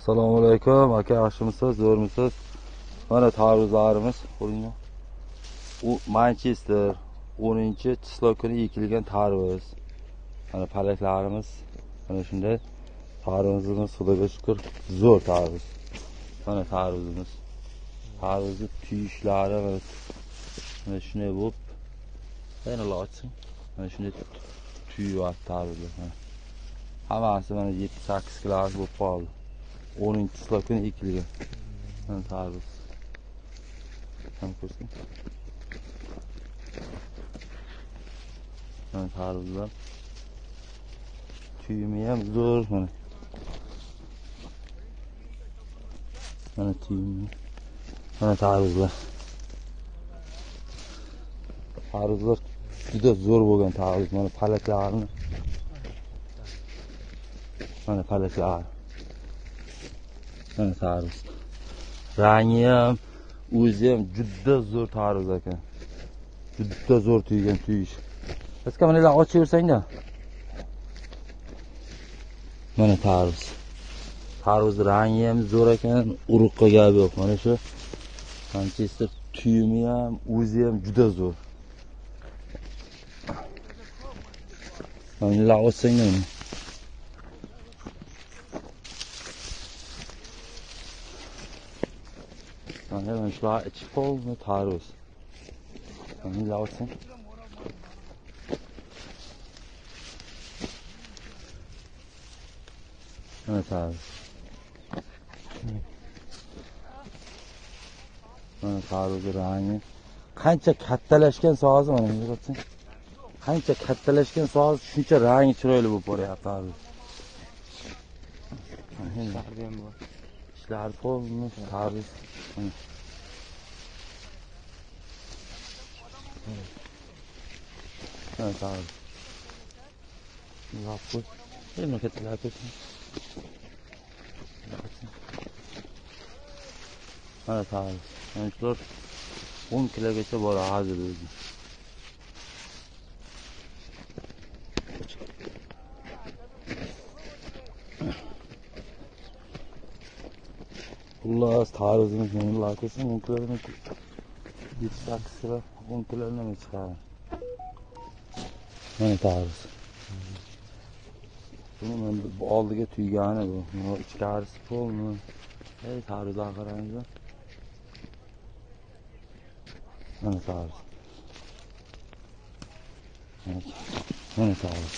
Assalomu alaykum aka, yaxshimisiz, zo'rmisiz? Mana tarvuzlarimiz, qo'lingni. U Manchester 10-chislo kuni ekilgan tarvuz. Mana palaklarimiz, mana shunday tarvuzimiz, Xudoga shukr, zo'r tarvuz. Mana tarvuzimiz. Tarvuzni tuyishlari mana shunday bo'lib, yana lochsin. Mana shunday tuyulyapti tarvuzlar. Hammasi mana 7-8 kilo bo'lib qoldi. 10-chislo kuni ekilgan. Mana tarvuz. Ham ko'rsin. Mana tarvuzlar. Tuyumi ham zo'r mana. Mana tuyumi. Mana tarvuzlar. Tarvuzlar juda zo'r bo'lgan tarvuz. Mana palaklarini. Mana palaklar. Mana tarvuz. Rangi ham, o'zi ham juda zo'r tarvuz ekan. Juda zo'r tuygan tuyish. Biz kameralar ochaversang-da. Mana tarvuz. Tarvuz rangi ham zo'r ekan, uruqqa gap yo'q. Mana shu Manchester tuyumi ham, o'zi ham juda zo'r. Mana ochsang-da. Mana shular ichi polni tarvuz. Mana ochsang. Mana tarvuz. Mana tarvuz rangi. Qancha kattalashgan so'zi mana ko'rsang. Qancha kattalashgan so'zi shuncha rangi chiroyli bo'lib boryapti tarvuz. Ishlarga ham bor. Ishlar polni tarvuz. Mana tarvuz. Yo'q. Nima ketlar ko'rsin. Mana tarvuz. Mana shular 10 kilogacha bor hozir o'zi. Xullas tarvuzimiz nima ko'rsin, 10 kilodan 7-8 kilo, 10 kilodan chiqadi. Mana tarvuz. Buni men oldiga tuygani bu. Mana ichkarisi polmi. Ey tarvuzlar qaranglar. Mana tarvuz. Mana tarvuz.